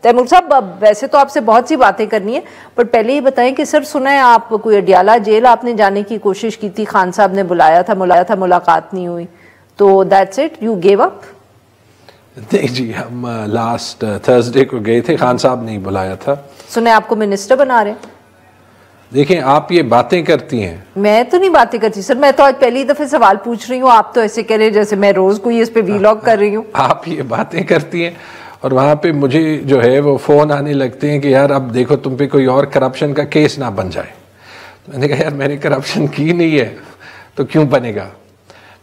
Timur صاحب ویسے تو آپ سے بہت سی باتیں کرنی ہیں، پر پہلے یہ بتائیں کہ سر سنا ہے آپ کوئی اڈیالہ جیل آپ نے جانے کی کوشش کی تھی، خان صاحب نے بلایا تھا ملاقات نہیں ہوئی، تو that's it, you give up? نہیں جی، ہم لاسٹ تھرسڈے کو گئے تھے، خان صاحب نے بلایا تھا۔ سنے آپ کو منسٹر بنا رہے ہیں؟ دیکھیں آپ یہ باتیں کرتی ہیں، میں تو نہیں باتیں کرتی سر، میں تو آج پہلی دفعہ سوال پوچھ رہی ہوں، آپ تو ایسے کہہ رہے ہیں جیسے میں روز کوئی اس پہ ویلاگ کر رہی ہوں۔ آپ یہ باتیں کرتی ہیں اور وہاں پہ مجھے جو ہے وہ فون آنے لگتے ہیں کہ یار اب دیکھو تم پہ کوئی اور کرپشن کا کیس نہ بن جائے۔ میں نے کہا یار میں نے کرپشن کی نہیں ہے تو کیوں بنے گا؟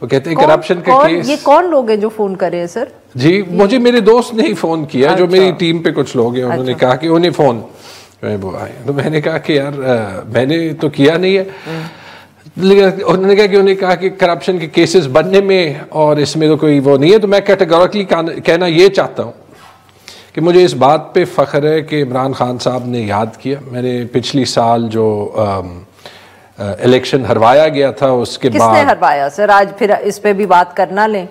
وہ کہتے ہیں کرپشن کا کیس۔ یہ کون لوگ ہیں جو فون کر رہے ہیں سر؟ جی مجھے میرے دوست نے ہی فون کیا، جو میری ٹیم پہ کچھ لوگ ہیں، انہوں نے کہا کہ انہیں فون وہ آئے، تو میں نے کہا کہ یار میں نے تو کیا نہیں ہے، انہوں نے کہا کہ انہیں کہا کہ کرپشن کے کیسز بننے میں اور اس میں تو کوئی وہ نہیں ہے۔ تو میں کیٹیگوریکلی کہنا یہ چاہتا ہوں کہ مجھے اس بات پہ فخر ہے کہ عمران خان صاحب نے یاد کیا، میں نے پچھلی سال جو الیکشن ہروایا گیا تھا اس کے بعد۔ کس نے ہروایا سر؟ آج پھر اس پہ بھی بات کرنا لیں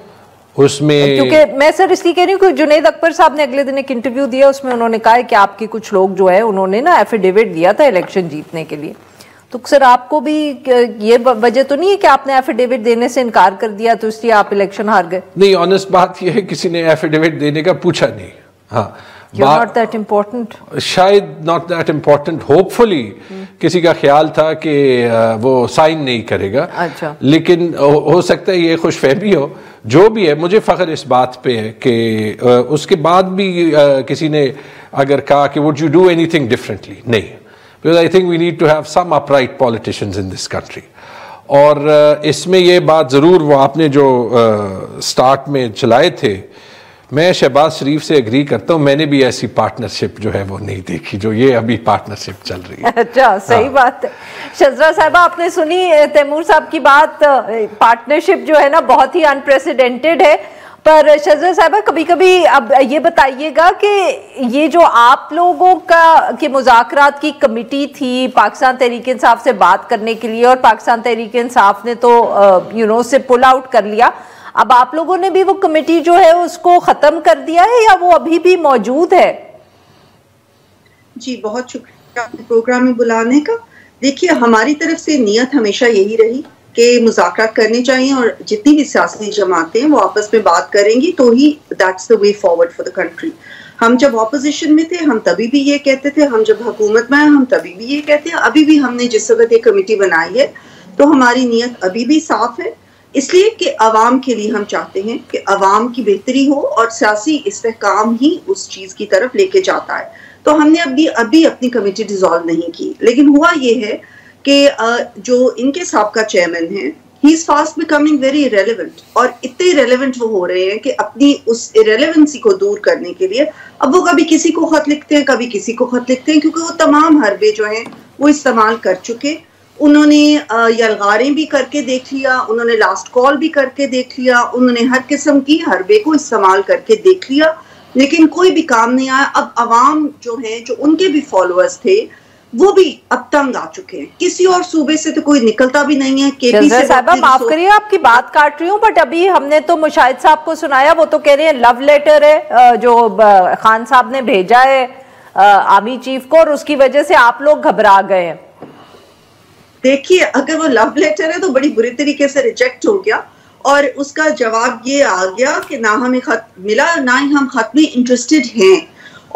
اس میں، کیونکہ میں سر اس لیے کہہ رہی ہوں کہ جنید اکبر صاحب نے اگلے دن ایک انٹرویو دیا، اس میں انہوں نے کہا کہ آپ کے کچھ لوگ جو ہے انہوں نے نا ایفیڈیوٹ دیا تھا الیکشن جیتنے کے لیے، تو سر آپ کو بھی یہ وجہ تو نہیں ہے کہ آپ نے ایفیڈیوٹ دینے سے انکار کر دیا تو اس لیے آپ الیکشن ہار گئے؟ نہیں، آنیسٹ بات یہ ہے کسی نے ایفیڈیوٹ دینے کا پوچھا نہیں۔ ہاں not that important؟ شاید not that important، ہوپ فلی کسی کا خیال تھا کہ وہ سائن نہیں کرے گا، لیکن ہو سکتا ہے یہ خوش فہمی ہو، جو بھی ہے مجھے فخر اس بات پہ ہے کہ اس کے بعد بھی کسی نے اگر کہا کہ would you do anything differently، نہیں، because I think we need to have some upright politicians in this country۔ اور اس میں یہ بات ضرور وہ آپ نے جو سٹارٹ میں چلائے تھے، میں شہباز شریف سے اگری کرتا ہوں، میں نے بھی ایسی پارٹنرشپ جو ہے وہ نہیں دیکھی جو یہ ابھی پارٹنرشپ چل رہی ہے۔ اچھا، صحیح بات ہے۔ شذرا صاحبہ آپ نے سنی تیمور صاحب کی بات، پارٹنرشپ جو ہے نا بہت ہی انپریسیڈنٹڈ ہے، پر شذرا صاحبہ کبھی کبھی اب یہ بتائیے گا کہ یہ جو آپ لوگوں کی مذاکرات کی کمیٹی تھی پاکستان تحریک انصاف سے بات کرنے کے لیے، اور پاکستان تحریک انصاف نے تو اس سے پل آؤٹ کر لیا، اب آپ لوگوں نے بھی وہ کمیٹی جو ہے اس کو ختم کر دیا ہے یا وہ ابھی بھی موجود ہے؟ جی بہت شکریہ پروگرام میں بلانے کا۔ دیکھیے ہماری طرف سے نیت ہمیشہ یہی رہی کہ مذاکرات کرنے چاہیے، اور جتنی بھی سیاسی جماعتیں ہیں وہ آپس میں بات کریں گی تو ہی that's the way forward for the country. ہم جب اپوزیشن میں تھے ہم تبھی بھی یہ کہتے تھے، ہم جب حکومت میں ہیں ہم تبھی بھی یہ کہتے ہیں، ابھی بھی ہم نے جس وقت یہ کمیٹی بنائی ہے تو ہماری نیت ابھی بھی صاف ہے، اس لیے کہ عوام کے لیے ہم چاہتے ہیں کہ عوام کی بہتری ہو، اور سیاسی استحکام ہی اس چیز کی طرف لے کے جاتا ہے۔ تو ہم نے ابھی اپنی کمیٹی ڈیزالو نہیں کی، لیکن ہوا یہ ہے کہ جو ان کے سابقہ چیئرمین ہیں ہی از فاسٹ بیکمنگ ویری ایریلیونٹ، اور اتنے ایریلیونٹ وہ ہو رہے ہیں کہ اپنی اس ایریلیونسی کو دور کرنے کے لیے اب وہ کبھی کسی کو خط لکھتے ہیں کبھی کسی کو خط لکھتے ہیں، کیونکہ وہ تمام حربے جو ہیں وہ استعمال کر چکے۔ انہوں نے یلغاریں بھی کر کے دیکھ لیا، انہوں نے لاسٹ کال بھی کر کے دیکھ لیا، انہوں نے ہر قسم کی حربے کو استعمال کر کے دیکھ لیا، لیکن کوئی بھی کام نہیں آیا۔ اب عوام جو ہیں جو ان کے بھی فالوورز تھے وہ بھی اب تنگ آ چکے ہیں، کسی اور صوبے سے تو کوئی نکلتا بھی نہیں ہے۔ شذرا صاحبہ معاف کریے آپ کی بات کاٹ رہی ہوں، بٹ ابھی ہم نے تو مشاہد صاحب کو سنایا، وہ تو کہہ رہے ہیں لو لیٹر ہے جو خان صاحب نے بھیجا ہے آرمی چیف کو، اور اس کی وجہ سے آپ لوگ گھبرا گئے ہیں۔ دیکھیے اگر وہ لو لیٹر ہے تو بڑی بری طریقے سے ریجیکٹ ہو گیا، اور اس کا جواب یہ آ گیا کہ نہ ہمیں خط ملا نہ ہی ہم خط میں انٹرسٹڈ ہیں،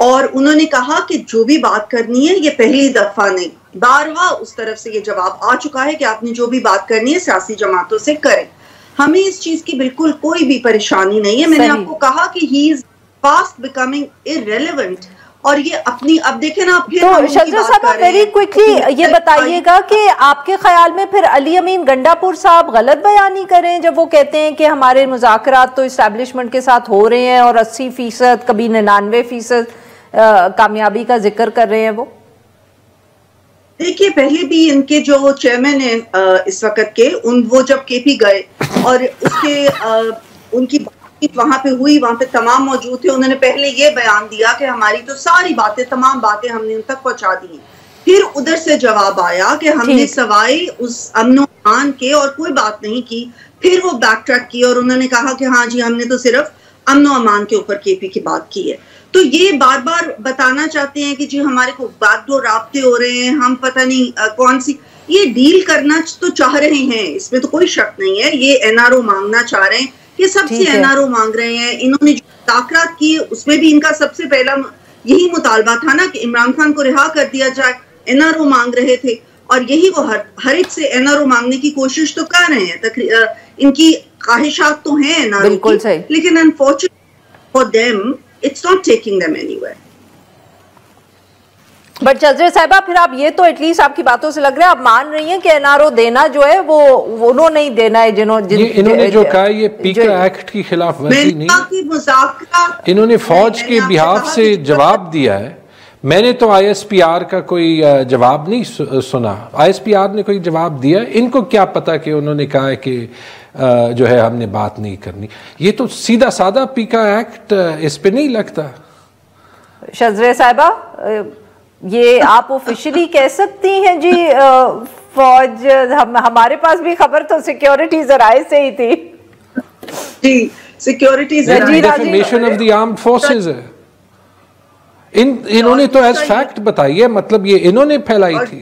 اور انہوں نے کہا کہ جو بھی بات کرنی ہے یہ پہلی دفعہ نہیں، بارہا اس طرف سے یہ جواب آ چکا ہے کہ آپ نے جو بھی بات کرنی ہے سیاسی جماعتوں سے کریں۔ ہمیں اس چیز کی بالکل کوئی بھی پریشانی نہیں ہے۔ میں نے آپ کو کہا کہ ہی از فاسٹ بیکمنگ ایرریلیونٹ، اور یہ اپنی اب دیکھیں نا پھر تو شذرا صاحبہ ویری کوئکلی یہ بتائیے گا کہ آپ کے خیال میں پھر علی امین گنڈا پور صاحب غلط بیانی کریں جب وہ کہتے ہیں کہ ہمارے مذاکرات تو اسٹیبلشمنٹ کے ساتھ ہو رہے ہیں اور 80% کبھی 99% کامیابی کا ذکر کر رہے ہیں؟ وہ دیکھیے پہلے بھی ان کے جو چیئرمین ہیں اس وقت کے وہ جب کے پی گئے اور اس کے ان کی وہاں پہ ہوئی، وہاں پہ تمام موجود تھے، انہوں نے پہلے یہ بیان دیا کہ ہماری تو ساری باتیں تمام باتیں ہم نے ان تک پہنچا دی ہیں۔ پھر ادھر سے جواب آیا کہ ہم نے سوائے اس امن و امان کے اور کوئی بات نہیں کی۔ پھر وہ بیک ٹریک کی اور انہوں نے کہا کہ ہاں جی ہم نے تو صرف امن و امان کے اوپر کے پی کی بات کی ہے۔ تو یہ بار بار بتانا چاہتے ہیں کہ جی ہمارے کو بات دو رابطے ہو رہے ہیں, ہم پتہ نہیں کون سی, یہ ڈیل کرنا تو چاہ رہے ہیں, اس میں تو کوئی شک نہیں ہے, یہ این آر او مانگنا چاہ رہے ہیں, یہ سب سے این آر او مانگ رہے ہیں. انہوں نے جو مذاکرات کی اس میں بھی ان کا سب سے پہلا یہی مطالبہ تھا نا کہ عمران خان کو رہا کر دیا جائے, این آر او مانگ رہے تھے, اور یہی وہ ہر ایک سے این آر او مانگنے کی کوشش تو کر رہے ہیں, ان کی خواہشات تو ہیں این آر او کی, لیکن unfortunately for them it's not taking them anywhere. But Shazra sahiba پھر آپ یہ تو ایٹ لیسٹ آپ کی باتوں سے لگ رہا ہے آپ مان رہی ہیں کہ این آر او دینا جو ہے وہ انہوں نے ہی دینا ہے, انہوں نے جو کہا یہ پیکا ایکٹ کی خلاف ورزی نہیں, انہوں نے فوج کے بہاف سے جواب دیا ہے. میں نے تو آئی ایس پی آر کا کوئی جواب نہیں سنا, آئی ایس پی آر نے کوئی جواب دیا, ان کو کیا پتا کہ انہوں نے کہا ہے کہ جو ہے ہم نے بات نہیں کرنی. یہ تو سیدھا سادہ پیکا ایکٹ, اس پہ نہیں لگتا. شذرہ صاحبہ یہ آپ آفیشلی کہہ سکتی ہیں جی فوج, ہمارے پاس بھی خبر تو سیکیورٹی ذرائع سے ہی تھی. جی سیکیورٹی ذرائع, defamation of the armed forces ہے, انہوں نے تو ایز فیکٹ بتائی ہے, مطلب یہ انہوں نے پھیلائی تھی.